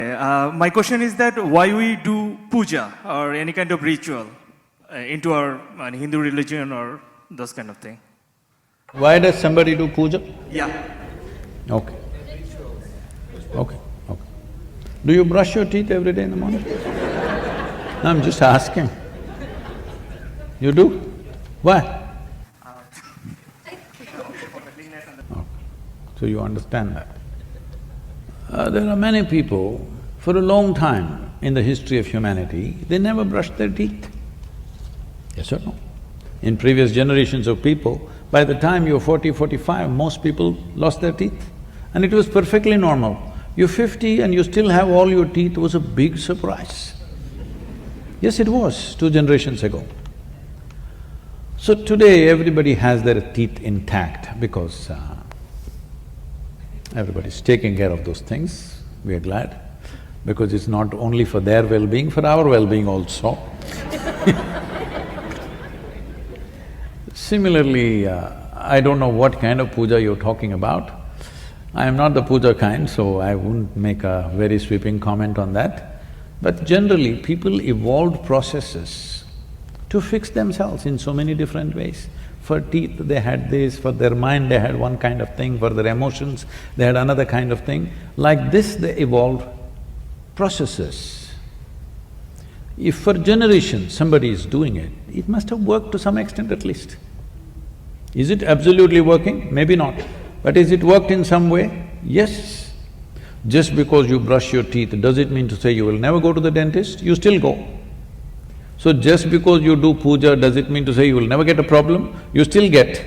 My question is that why we do puja or any kind of ritual into our Hindu religion or those kind of thing. Why does somebody do puja? Yeah. Okay. Okay. Do you brush your teeth every day in the morning? No, I'm just asking. You do? Why? Okay. So you understand that. There are many people, for a long time in the history of humanity, they never brushed their teeth. Yes or no? In previous generations of people, by the time you're 40, 45, most people lost their teeth. And it was perfectly normal. You're 50 and you still have all your teeth was a big surprise. Yes, it was 2 generations ago. So today everybody has their teeth intact because everybody's taking care of those things. We are glad, because it's not only for their well-being, for our well-being also. Similarly, I don't know what kind of puja you're talking about. I am not the puja kind, so I wouldn't make a very sweeping comment on that. But generally, people evolved processes to fix themselves in so many different ways. For teeth, they had this, for their mind, they had one kind of thing, for their emotions, they had another kind of thing. Like this, they evolved processes. If for generations somebody is doing it, it must have worked to some extent at least. Is it absolutely working? Maybe not. But is it worked in some way? Yes. Just because you brush your teeth, does it mean to say you will never go to the dentist? You still go. So just because you do puja, does it mean to say you will never get a problem? You still get.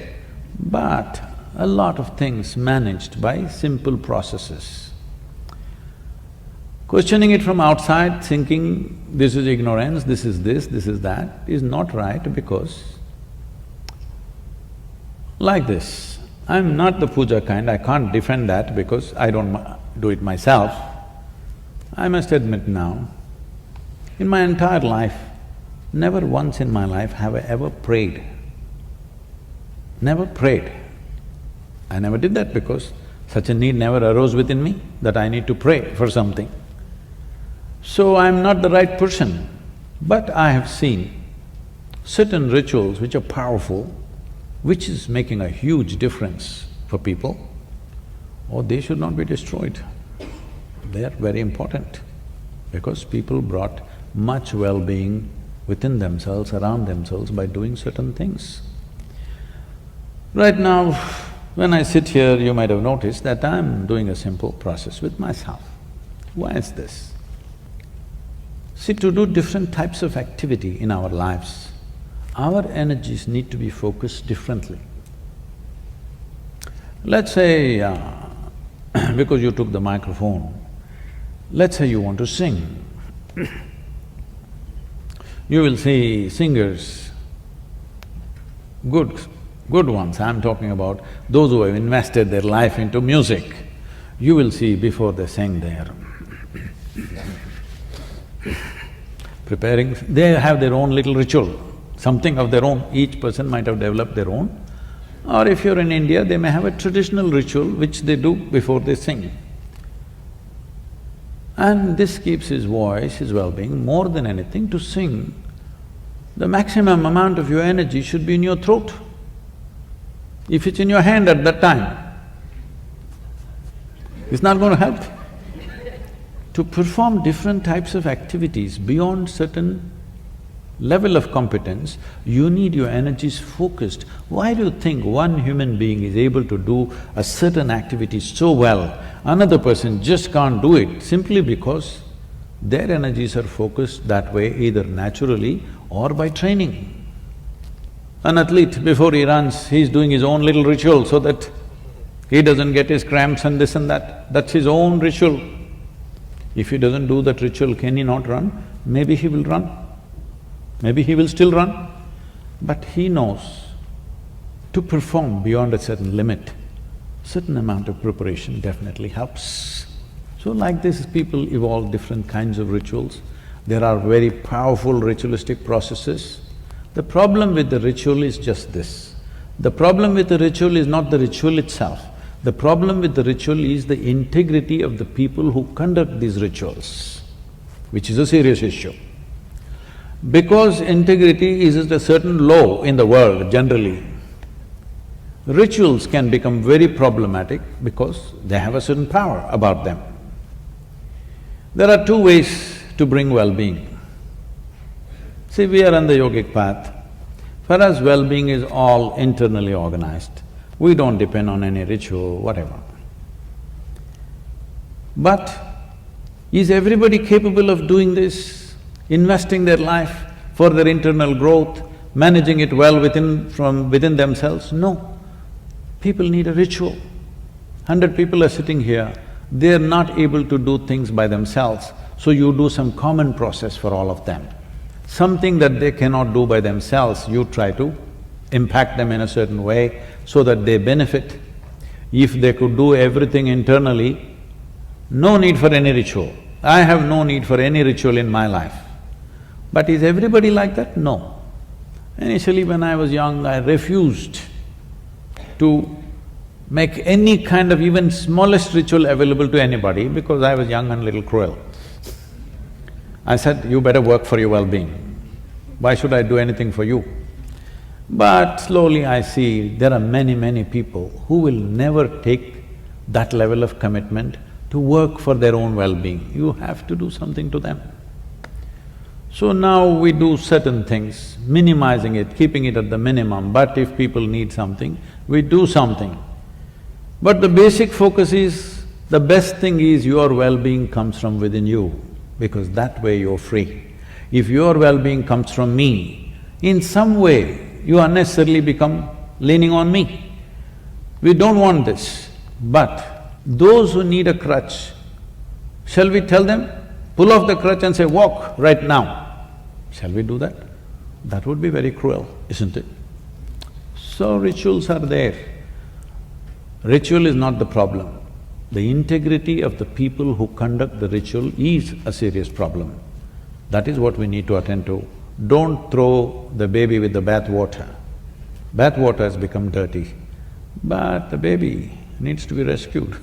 But a lot of things managed by simple processes. Questioning it from outside, thinking this is ignorance, this is this, this is that, is not right, because like this, I'm not the puja kind, I can't defend that because I don't do it myself. I must admit now, in my entire life, never once in my life have I ever prayed. Never prayed. I never did that because such a need never arose within me that I need to pray for something. So I'm not the right person, but I have seen certain rituals which are powerful, which is making a huge difference for people, or they should not be destroyed. They are very important because people brought much well-being within themselves, around themselves by doing certain things. Right now, when I sit here, you might have noticed that I'm doing a simple process with myself. Why is this? See, to do different types of activity in our lives, our energies need to be focused differently. Let's say, because you took the microphone, let's say you want to sing. You will see singers, good ones, I'm talking about those who have invested their life into music. You will see before they sing there, preparing, they have their own little ritual, something of their own, each person might have developed their own. Or if you're in India, they may have a traditional ritual which they do before they sing. And this keeps his voice, his well-being, more than anything. To sing, the maximum amount of your energy should be in your throat. If it's in your hand at that time, it's not going to help. To perform different types of activities beyond certain level of competence, you need your energies focused. Why do you think one human being is able to do a certain activity so well, another person just can't do it? Simply because their energies are focused that way either naturally or by training. An athlete, before he runs, he's doing his own little ritual so that he doesn't get his cramps and this and that. That's his own ritual. If he doesn't do that ritual, can he not run? Maybe he will run. Maybe he will still run, but he knows to perform beyond a certain limit, certain amount of preparation definitely helps. So like this, people evolve different kinds of rituals. There are very powerful ritualistic processes. The problem with the ritual is just this. The problem with the ritual is not the ritual itself. The problem with the ritual is the integrity of the people who conduct these rituals, which is a serious issue. Because integrity is at a certain low in the world generally, rituals can become very problematic because they have a certain power about them. There are two ways to bring well-being. See, we are on the yogic path. For us, well-being is all internally organized. We don't depend on any ritual, whatever. But is everybody capable of doing this, investing their life for their internal growth, managing it well from within themselves? No. People need a ritual. 100 people are sitting here, they're not able to do things by themselves, so you do some common process for all of them. Something that they cannot do by themselves, you try to impact them in a certain way so that they benefit. If they could do everything internally, no need for any ritual. I have no need for any ritual in my life. But is everybody like that? No. Initially when I was young, I refused to make any kind of even smallest ritual available to anybody because I was young and a little cruel. I said, you better work for your well-being. Why should I do anything for you? But slowly I see there are many people who will never take that level of commitment to work for their own well-being. You have to do something to them. So now we do certain things, minimizing it, keeping it at the minimum, but if people need something, we do something. But the basic focus is, the best thing is your well-being comes from within you, because that way you're free. If your well-being comes from me, in some way you unnecessarily become leaning on me. We don't want this. But those who need a crutch, shall we tell them, pull off the crutch and say, walk right now? Shall we do that? That would be very cruel, isn't it? So rituals are there. Ritual is not the problem. The integrity of the people who conduct the ritual is a serious problem. That is what we need to attend to. Don't throw the baby with the bath water. Bath water has become dirty, but the baby needs to be rescued.